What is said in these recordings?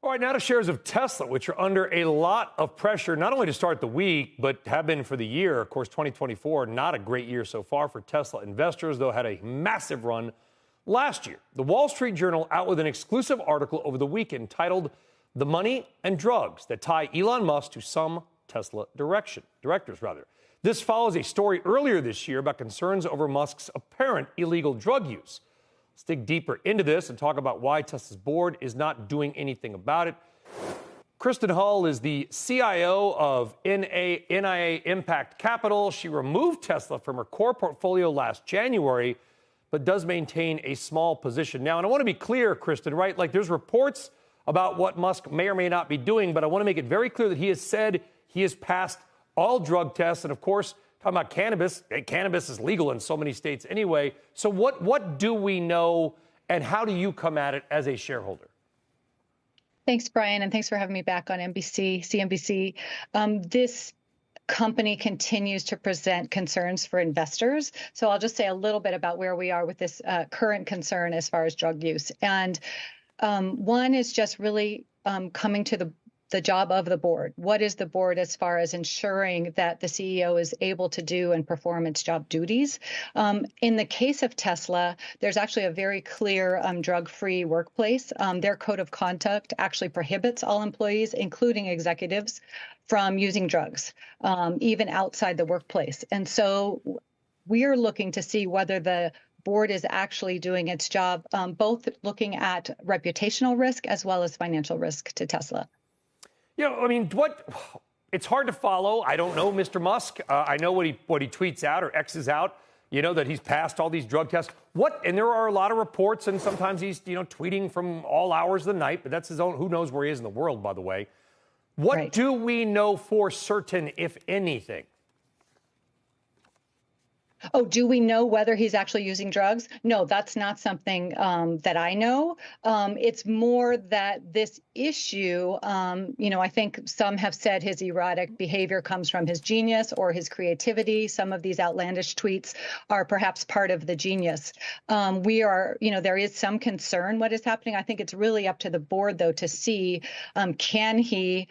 All right, now to shares of Tesla, which are under a lot of pressure, not only to start the week, but have been for the year. Of course, 2024, not a great year so far for Tesla investors, though had a massive run last year. The Wall Street Journal out with an exclusive article over the weekend titled "The Money and Drugs That Tie Elon Musk to Some Tesla Directors." This follows a story earlier this year about concerns over Musk's apparent illegal drug use. Let's dig deeper into this and talk about why Tesla's board is not doing anything about it. Kristen Hull is the CIO of Nia Impact Capital. She removed Tesla from her core portfolio last January, but does maintain a small position now. And I want to be clear, Kristen, right? Like, there's reports about what Musk may or may not be doing, but I want to make it very clear that he has said he has passed all drug tests. And of course, talking about cannabis, cannabis is legal in so many states anyway. So what do we know, and how do you come at it as a shareholder? Thanks, Brian, and thanks for having me back on CNBC. This company continues to present concerns for investors. So I'll just say a little bit about where we are with this current concern as far as drug use. And one is just really coming to the job of the board. What is the board as far as ensuring that the CEO is able to do and perform its job duties? In the case of Tesla, there's actually a very clear drug-free workplace. Their code of conduct actually prohibits all employees, including executives, from using drugs, even outside the workplace. And so we are looking to see whether the board is actually doing its job, both looking at reputational risk as well as financial risk to Tesla. Yeah, I mean, it's hard to follow. I don't know Mr. Musk. I know what he tweets out or X's out, that he's passed all these drug tests. And there are a lot of reports, and sometimes he's, tweeting from all hours of the night, but that's his own, who knows where he is in the world, by the way. What do we know for certain, if anything? Oh, do we know whether he's actually using drugs? No, that's not something that I know. It's more that this issue, I think some have said his erratic behavior comes from his genius or his creativity. Some of these outlandish tweets are perhaps part of the genius. There is some concern what is happening. I think it's really up to the board, though, to see can he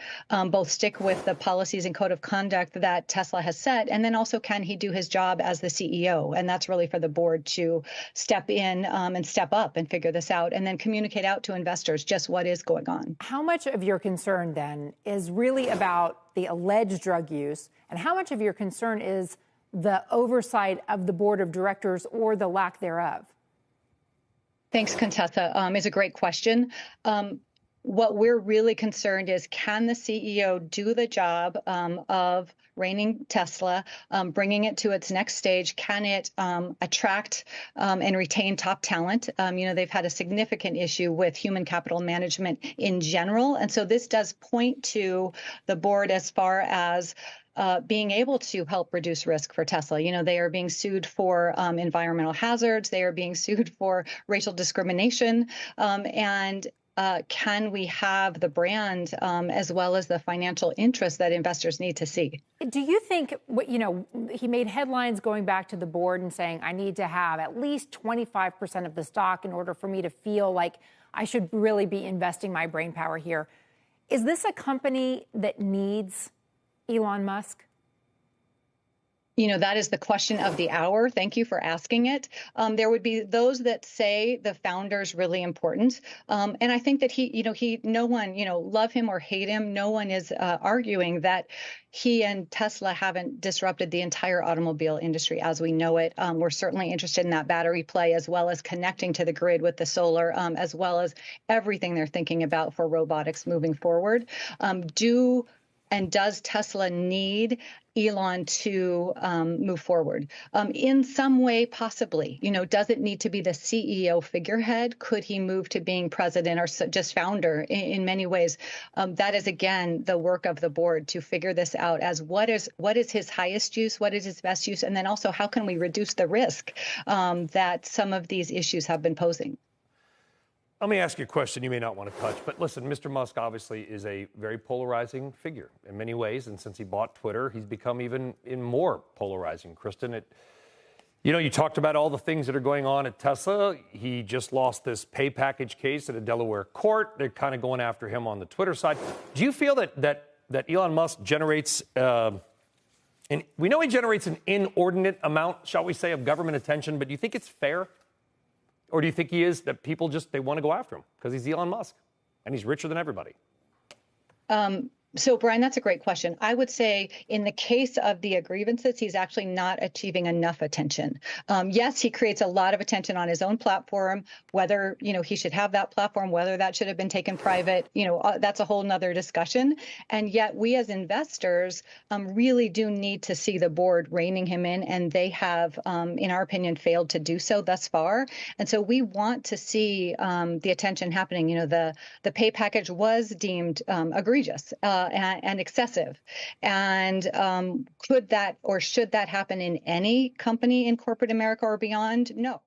both stick with the policies and code of conduct that Tesla has set, and then also can he do his job as the CEO? And that's really for the board to step in and step up and figure this out, and then communicate out to investors just what is going on. How much of your concern then is really about the alleged drug use, and how much of your concern is the oversight of the board of directors or the lack thereof? Thanks, Contessa. It's a great question. What we're really concerned is, can the CEO do the job of reining Tesla, bringing it to its next stage? Can it attract and retain top talent? They've had a significant issue with human capital management in general. And so this does point to the board as far as being able to help reduce risk for Tesla. They are being sued for environmental hazards. They are being sued for racial discrimination. Can we have the brand as well as the financial interest that investors need to see? Do you think, he made headlines going back to the board and saying, I need to have at least 25% of the stock in order for me to feel like I should really be investing my brainpower here. Is this a company that needs Elon Musk? That is the question of the hour. Thank you for asking it. There would be those that say the founder is really important. And I think that no one, love him or hate him, no one is arguing that he and Tesla haven't disrupted the entire automobile industry as we know it. We're certainly interested in that battery play, as well as connecting to the grid with the solar, as well as everything they're thinking about for robotics moving forward. Does Tesla need Elon to move forward? In some way, possibly. Does it need to be the CEO figurehead? Could he move to being president or just founder? In many ways, that is, again, the work of the board to figure this out as what is his highest use, what is his best use, and then also how can we reduce the risk that some of these issues have been posing. Let me ask you a question you may not want to touch, but listen, Mr. Musk obviously is a very polarizing figure in many ways, and since he bought Twitter, he's become even more polarizing. Kristen, You know, you talked about all the things that are going on at Tesla. He just lost this pay package case at a Delaware court. They're kind of going after him on the Twitter side. Do you feel that Elon Musk generates, and we know he generates an inordinate amount, shall we say, of government attention, but do you think it's fair? Or do you think that people they want to go after him because he's Elon Musk and he's richer than everybody? So, Brian, that's a great question. I would say in the case of the grievances, he's actually not achieving enough attention. Yes, he creates a lot of attention on his own platform, whether, he should have that platform, whether that should have been taken private, that's a whole nother discussion. And yet we as investors really do need to see the board reining him in. And they have, in our opinion, failed to do so thus far. And so we want to see the attention happening. The pay package was deemed egregious. And excessive. And could that or should that happen in any company in corporate America or beyond? No.